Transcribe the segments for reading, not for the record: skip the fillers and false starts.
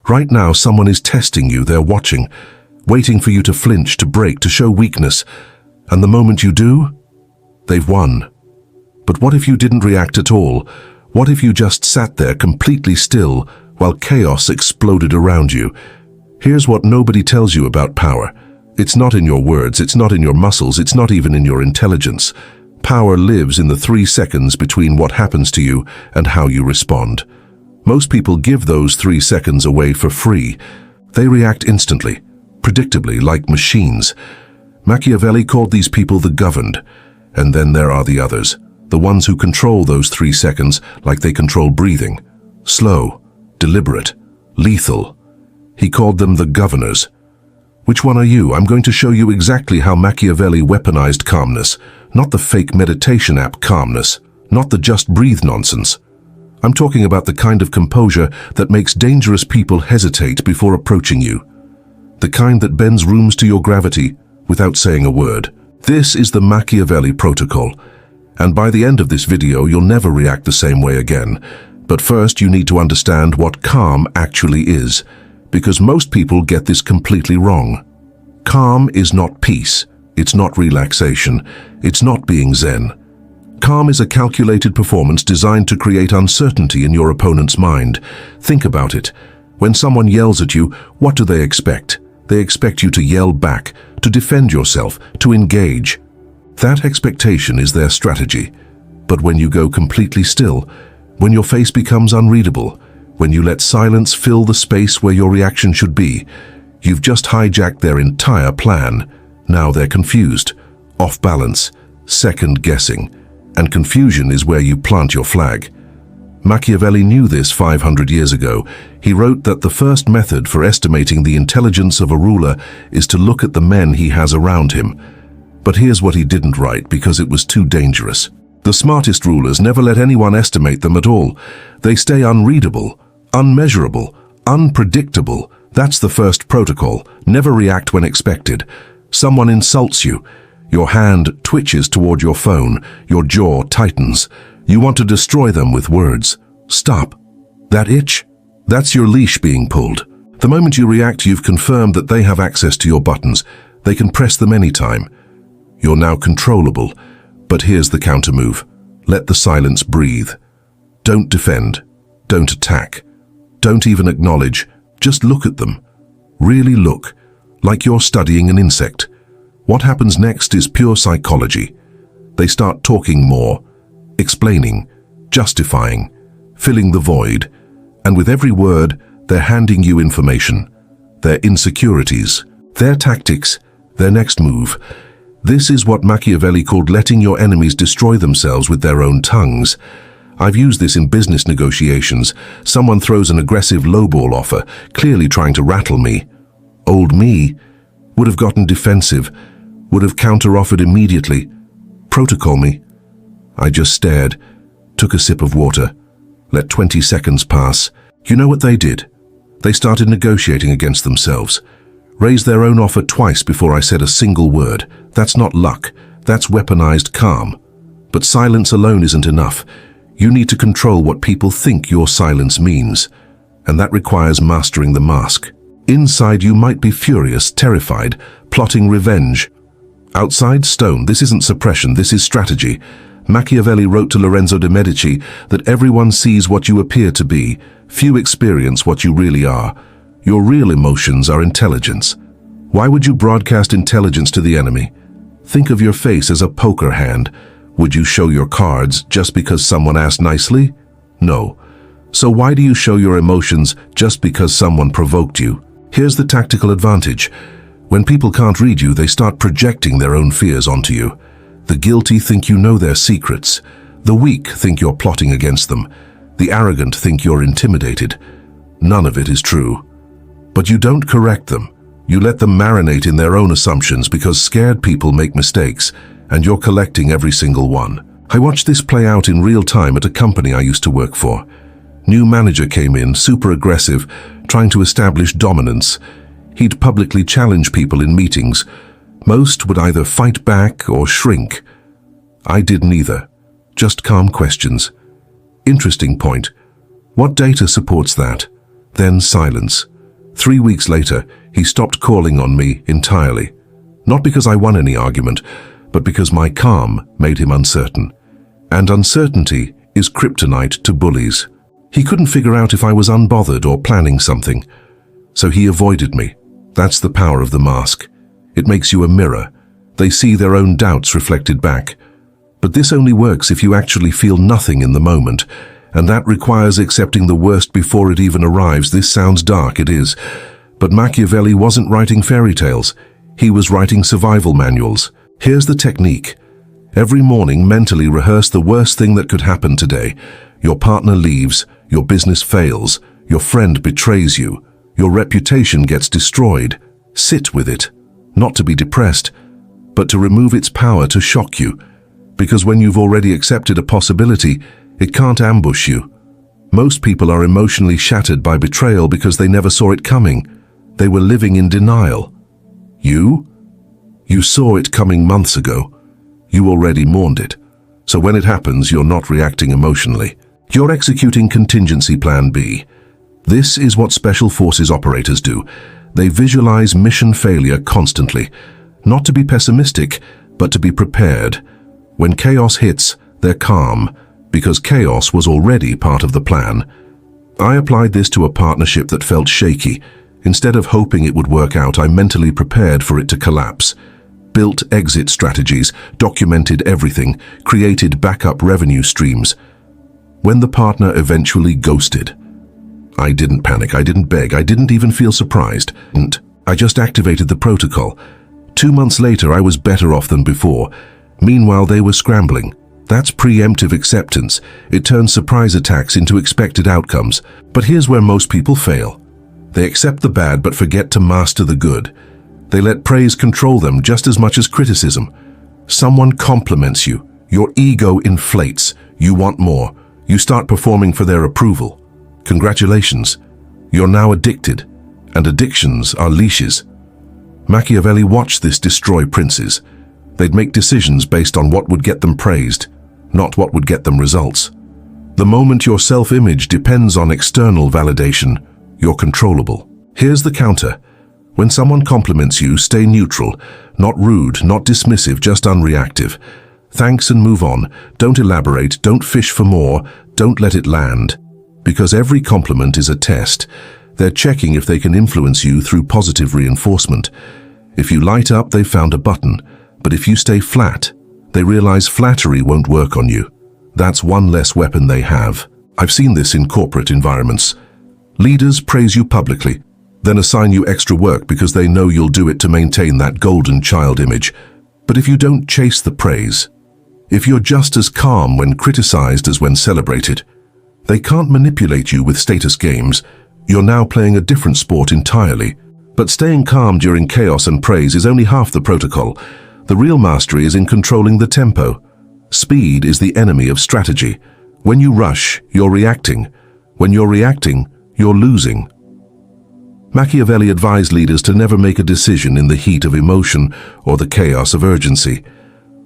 Right now, someone is testing you, they're watching, waiting for you to flinch, to break, to show weakness. And the moment you do, they've won. But what if you didn't react at all? What if you just sat there completely still while chaos exploded around you? Here's what nobody tells you about power. It's not in your words, it's not in your muscles, it's not even in your intelligence. Power lives in the 3 seconds between what happens to you and how you respond. Most people give those 3 seconds away for free. They react instantly, predictably, like machines. Machiavelli called these people the governed. And then there are the others, the ones who control those 3 seconds like they control breathing. Slow, deliberate, lethal. He called them the governors. Which one are you? I'm going to show you exactly how Machiavelli weaponized calmness, not the fake meditation app calmness, not the just breathe nonsense. I'm talking about the kind of composure that makes dangerous people hesitate before approaching you. The kind that bends rooms to your gravity without saying a word. This is the Machiavelli protocol. And by the end of this video, you'll never react the same way again. But first, you need to understand what calm actually is, because most people get this completely wrong. Calm is not peace. It's not relaxation. It's not being zen. Calm is a calculated performance designed to create uncertainty in your opponent's mind. Think about it. When someone yells at you, what do they expect? They expect you to yell back, to defend yourself, to engage. That expectation is their strategy. But when you go completely still, when your face becomes unreadable, when you let silence fill the space where your reaction should be, you've just hijacked their entire plan. Now they're confused, off balance, second-guessing, and confusion is where you plant your flag. Machiavelli knew this 500 years ago. He wrote that the first method for estimating the intelligence of a ruler is to look at the men he has around him. But here's what he didn't write because it was too dangerous. The smartest rulers never let anyone estimate them at all. They stay unreadable, unmeasurable, unpredictable. That's the first protocol. Never react when expected. Someone insults you. Your hand twitches toward your phone. Your jaw tightens. You want to destroy them with words. Stop. That itch? That's your leash being pulled. The moment you react, you've confirmed that they have access to your buttons. They can press them anytime. You're now controllable. But here's the countermove. Let the silence breathe. Don't defend. Don't attack. Don't even acknowledge. Just look at them. Really look, like you're studying an insect. What happens next is pure psychology. They start talking more, explaining, justifying, filling the void, and with every word, they're handing you information, their insecurities, their tactics, their next move. This is what Machiavelli called letting your enemies destroy themselves with their own tongues. I've used this in business negotiations. Someone throws an aggressive lowball offer, clearly trying to rattle me. Old me would have gotten defensive, would have counter-offered immediately. Protocol me. I just stared, took a sip of water, let 20 seconds pass. You know what they did? They started negotiating against themselves. Raised their own offer twice before I said a single word. That's not luck. That's weaponized calm. But silence alone isn't enough. You need to control what people think your silence means. And that requires mastering the mask. Inside you might be furious, terrified, plotting revenge. Outside, stone. This isn't suppression, this is strategy. Machiavelli wrote to Lorenzo de' Medici that everyone sees what you appear to be. Few experience what you really are. Your real emotions are intelligence. Why would you broadcast intelligence to the enemy? Think of your face as a poker hand. Would you show your cards just because someone asked nicely? No. So why do you show your emotions just because someone provoked you? Here's the tactical advantage. When people can't read you, they start projecting their own fears onto you. The guilty think you know their secrets. The weak think you're plotting against them. The arrogant think you're intimidated. None of it is true. But you don't correct them. You let them marinate in their own assumptions because scared people make mistakes, and you're collecting every single one. I watched this play out in real time at a company I used to work for. New manager came in, super aggressive, trying to establish dominance. He'd publicly challenge people in meetings. Most would either fight back or shrink. I did neither. Just calm questions. Interesting point. What data supports that? Then silence. 3 weeks later, he stopped calling on me entirely. Not because I won any argument, but because my calm made him uncertain. And uncertainty is kryptonite to bullies. He couldn't figure out if I was unbothered or planning something. So he avoided me. That's the power of the mask. It makes you a mirror. They see their own doubts reflected back. But this only works if you actually feel nothing in the moment, and that requires accepting the worst before it even arrives. This sounds dark, it is. But Machiavelli wasn't writing fairy tales. He was writing survival manuals. Here's the technique. Every morning, mentally rehearse the worst thing that could happen today. Your partner leaves, your business fails, your friend betrays you, your reputation gets destroyed. Sit with it, not to be depressed, but to remove its power to shock you. Because when you've already accepted a possibility, it can't ambush you. Most people are emotionally shattered by betrayal because they never saw it coming. They were living in denial. You saw it coming months ago. You already mourned it. So when it happens, you're not reacting emotionally. You're executing contingency plan B. This is what special forces operators do. They visualize mission failure constantly. Not to be pessimistic, but to be prepared. When chaos hits, they're calm, because chaos was already part of the plan. I applied this to a partnership that felt shaky. Instead of hoping it would work out, I mentally prepared for it to collapse. Built exit strategies, documented everything, created backup revenue streams. When the partner eventually ghosted, I didn't panic, I didn't beg, I didn't even feel surprised. I just activated the protocol. 2 months later, I was better off than before. Meanwhile, they were scrambling. That's preemptive acceptance. It turns surprise attacks into expected outcomes. But here's where most people fail. They accept the bad but forget to master the good. They let praise control them just as much as criticism. Someone compliments you. Your ego inflates. You want more. You start performing for their approval. Congratulations. You're now addicted. And addictions are leashes. Machiavelli watched this destroy princes. They'd make decisions based on what would get them praised, not what would get them results. The moment your self-image depends on external validation, you're controllable. Here's the counter. When someone compliments you, stay neutral, not rude, not dismissive, just unreactive. Thanks and move on. Don't elaborate, don't fish for more, don't let it land. Because every compliment is a test. They're checking if they can influence you through positive reinforcement. If you light up, they've found a button. But if you stay flat, they realize flattery won't work on you. That's one less weapon they have. I've seen this in corporate environments. Leaders praise you publicly, then assign you extra work because they know you'll do it to maintain that golden child image. But if you don't chase the praise, if you're just as calm when criticized as when celebrated, they can't manipulate you with status games. You're now playing a different sport entirely. But staying calm during chaos and praise is only half the protocol. The real mastery is in controlling the tempo. Speed is the enemy of strategy. When you rush, you're reacting. When you're reacting, you're losing. Machiavelli advised leaders to never make a decision in the heat of emotion or the chaos of urgency.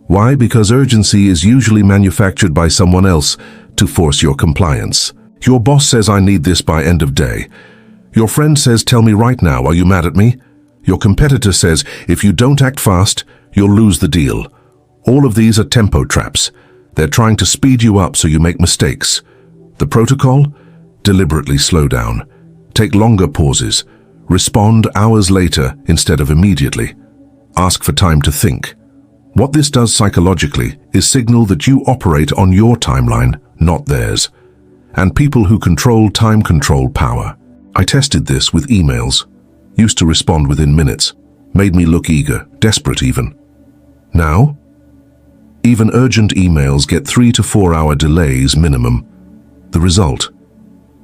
Why? Because urgency is usually manufactured by someone else to force your compliance. Your boss says, I need this by end of day. Your friend says, tell me right now, are you mad at me? Your competitor says, if you don't act fast, you'll lose the deal. All of these are tempo traps. They're trying to speed you up so you make mistakes. The protocol? Deliberately slow down. Take longer pauses. Respond hours later instead of immediately. Ask for time to think. What this does psychologically is signal that you operate on your timeline, not theirs. And people who control time control power. I tested this with emails. Used to respond within minutes. Made me look eager, desperate even. Now, even urgent emails get 3 to 4 hour delays minimum. The result?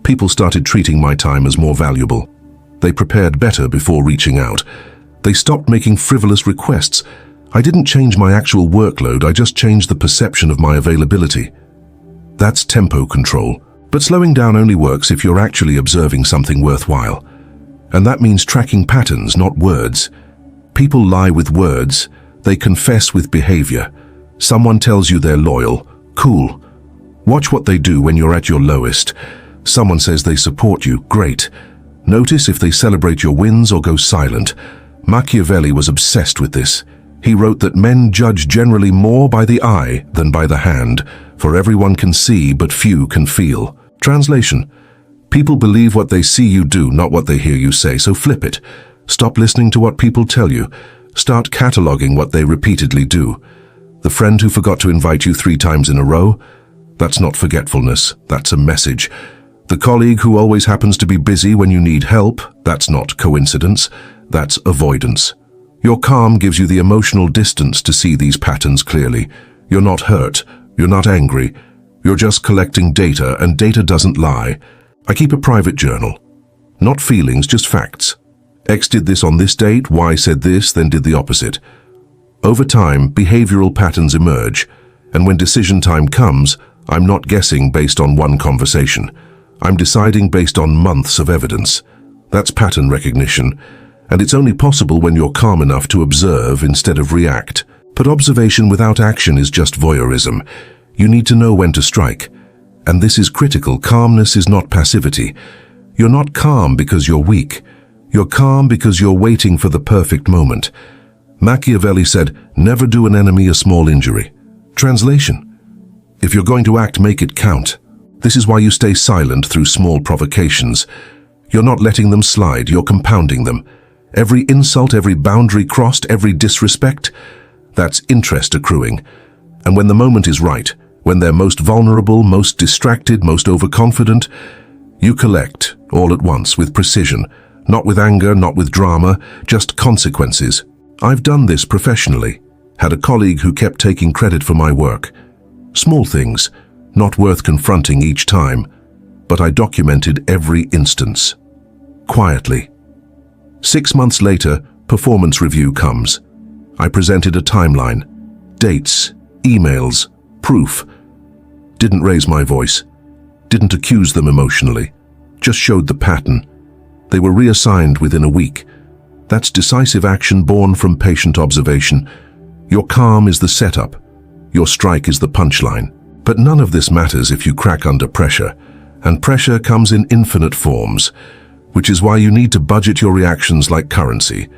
People started treating my time as more valuable. They prepared better before reaching out. They stopped making frivolous requests. I didn't change my actual workload, I just changed the perception of my availability. That's tempo control. But slowing down only works if you're actually observing something worthwhile. And that means tracking patterns, not words. People lie with words. They confess with behavior. Someone tells you they're loyal. Cool. Watch what they do when you're at your lowest. Someone says they support you. Great. Notice if they celebrate your wins or go silent. Machiavelli was obsessed with this. He wrote that men judge generally more by the eye than by the hand, for everyone can see but few can feel. Translation: people believe what they see you do, not what they hear you say, so flip it. Stop listening to what people tell you. Start cataloging what they repeatedly do. The friend who forgot to invite you 3 times in a row? That's not forgetfulness, that's a message. The colleague who always happens to be busy when you need help? That's not coincidence, that's avoidance. Your calm gives you the emotional distance to see these patterns clearly. You're not hurt, you're not angry, you're just collecting data, and data doesn't lie. I keep a private journal. Not feelings, just facts. X did this on this date, Y said this, then did the opposite. Over time, behavioral patterns emerge, and when decision time comes, I'm not guessing based on one conversation. I'm deciding based on months of evidence. That's pattern recognition, and it's only possible when you're calm enough to observe instead of react. But observation without action is just voyeurism. You need to know when to strike. And this is critical. Calmness is not passivity. You're not calm because you're weak. You're calm because you're waiting for the perfect moment. Machiavelli said, never do an enemy a small injury. Translation: if you're going to act, make it count. This is why you stay silent through small provocations. You're not letting them slide, you're compounding them. Every insult, every boundary crossed, every disrespect, that's interest accruing. And when the moment is right, when they're most vulnerable, most distracted, most overconfident, you collect all at once with precision, not with anger, not with drama, just consequences. I've done this professionally. Had a colleague who kept taking credit for my work. Small things, not worth confronting each time, but I documented every instance. Quietly. 6 months later, performance review comes. I presented a timeline, dates, emails, proof. Didn't raise my voice, didn't accuse them emotionally, just showed the pattern. They were reassigned within a week. That's decisive action born from patient observation. Your calm is the setup, your strike is the punchline. But none of this matters if you crack under pressure, and pressure comes in infinite forms, which is why you need to budget your reactions like currency.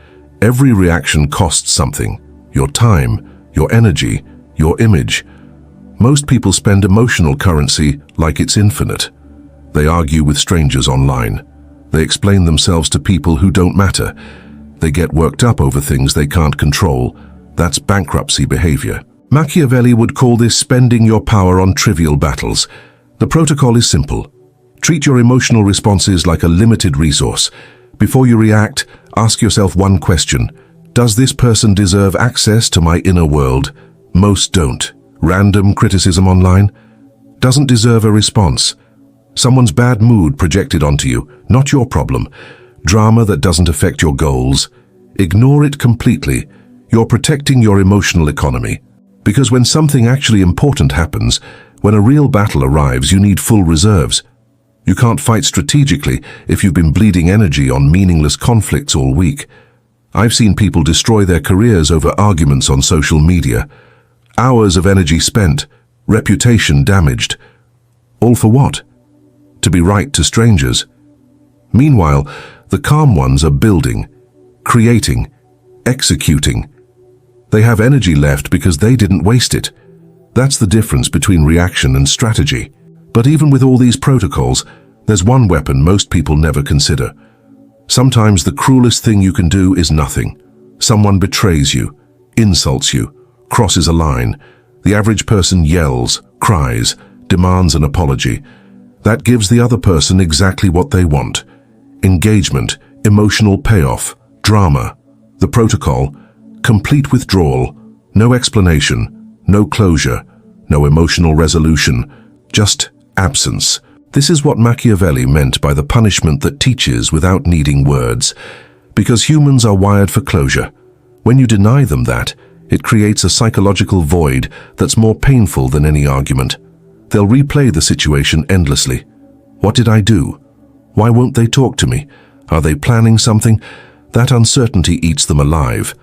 Every reaction costs something: your time, your energy, your image. Most people spend emotional currency like it's infinite. They argue with strangers online. They explain themselves to people who don't matter. They get worked up over things they can't control. That's bankruptcy behavior. Machiavelli would call this spending your power on trivial battles. The protocol is simple. Treat your emotional responses like a limited resource. Before you react, ask yourself one question. Does this person deserve access to my inner world? Most don't. Random criticism online doesn't deserve a response. Someone's bad mood projected onto you, not your problem. Drama that doesn't affect your goals. Ignore it completely. You're protecting your emotional economy. Because when something actually important happens, when a real battle arrives, you need full reserves. You can't fight strategically if you've been bleeding energy on meaningless conflicts all week. I've seen people destroy their careers over arguments on social media. Hours of energy spent, reputation damaged. All for what? To be right to strangers. Meanwhile, the calm ones are building, creating, executing. They have energy left because they didn't waste it. That's the difference between reaction and strategy. But even with all these protocols, there's one weapon most people never consider. Sometimes the cruelest thing you can do is nothing. Someone betrays you, insults you, crosses a line. The average person yells, cries, demands an apology. That gives the other person exactly what they want. Engagement, emotional payoff, drama. The protocol: complete withdrawal, no explanation, no closure, no emotional resolution, just absence. This is what Machiavelli meant by the punishment that teaches without needing words. Because humans are wired for closure. When you deny them that, it creates a psychological void that's more painful than any argument. They'll replay the situation endlessly. What did I do? Why won't they talk to me? Are they planning something? That uncertainty eats them alive.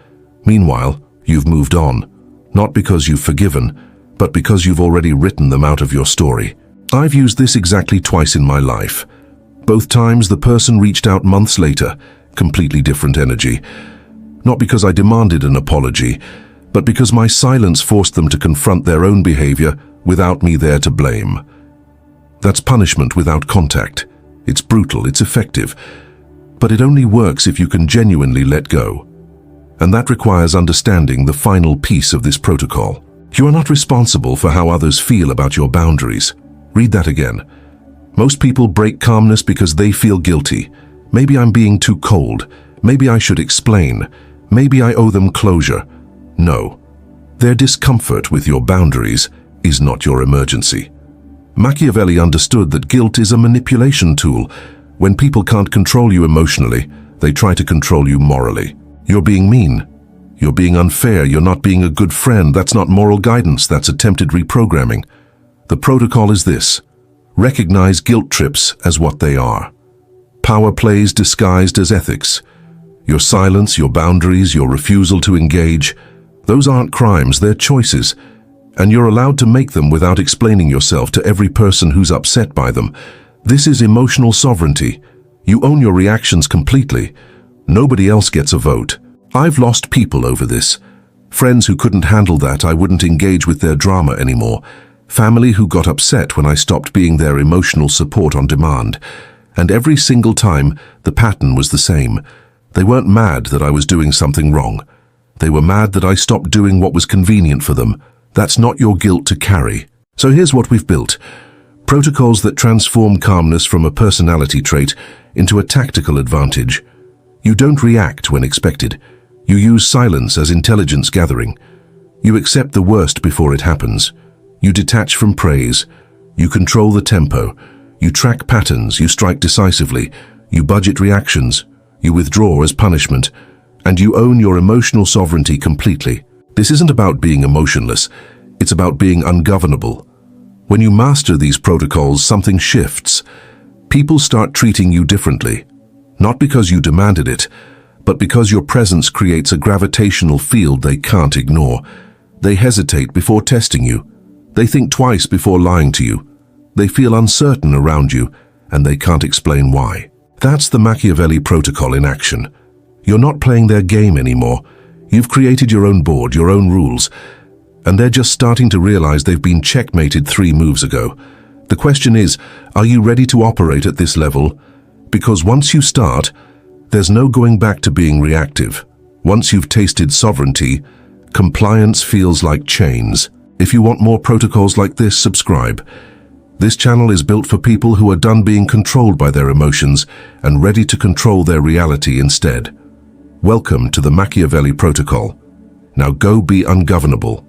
Meanwhile, you've moved on, not because you've forgiven, but because you've already written them out of your story. I've used this exactly twice in my life. Both times the person reached out months later, completely different energy. Not because I demanded an apology, but because my silence forced them to confront their own behavior without me there to blame. That's punishment without contact. It's brutal, it's effective, but it only works if you can genuinely let go. And that requires understanding the final piece of this protocol. You are not responsible for how others feel about your boundaries. Read that again. Most people break calmness because they feel guilty. Maybe I'm being too cold. Maybe I should explain. Maybe I owe them closure. No. Their discomfort with your boundaries is not your emergency. Machiavelli understood that guilt is a manipulation tool. When people can't control you emotionally, they try to control you morally. You're being mean. You're being unfair. You're not being a good friend. That's not moral guidance. That's attempted reprogramming. The protocol is this. Recognize guilt trips as what they are. Power plays disguised as ethics. Your silence, your boundaries, your refusal to engage, those aren't crimes, they're choices. And you're allowed to make them without explaining yourself to every person who's upset by them. This is emotional sovereignty. You own your reactions completely. Nobody else gets a vote. I've lost people over this. Friends who couldn't handle that, I wouldn't engage with their drama anymore. Family who got upset when I stopped being their emotional support on demand. And every single time, the pattern was the same. They weren't mad that I was doing something wrong. They were mad that I stopped doing what was convenient for them. That's not your guilt to carry. So here's what we've built. Protocols that transform calmness from a personality trait into a tactical advantage. You don't react when expected. You use silence as intelligence gathering. You accept the worst before it happens. You detach from praise. You control the tempo. You track patterns. You strike decisively. You budget reactions. You withdraw as punishment. And you own your emotional sovereignty completely. This isn't about being emotionless. It's about being ungovernable. When you master these protocols, something shifts. People start treating you differently. Not because you demanded it, but because your presence creates a gravitational field they can't ignore. They hesitate before testing you. They think twice before lying to you. They feel uncertain around you, and they can't explain why. That's the Machiavelli protocol in action. You're not playing their game anymore. You've created your own board, your own rules, and they're just starting to realize they've been checkmated 3 moves ago. The question is, are you ready to operate at this level? Because once you start, there's no going back to being reactive. Once you've tasted sovereignty, compliance feels like chains. If you want more protocols like this, subscribe. This channel is built for people who are done being controlled by their emotions and ready to control their reality instead. Welcome to the Machiavelli Protocol. Now go be ungovernable.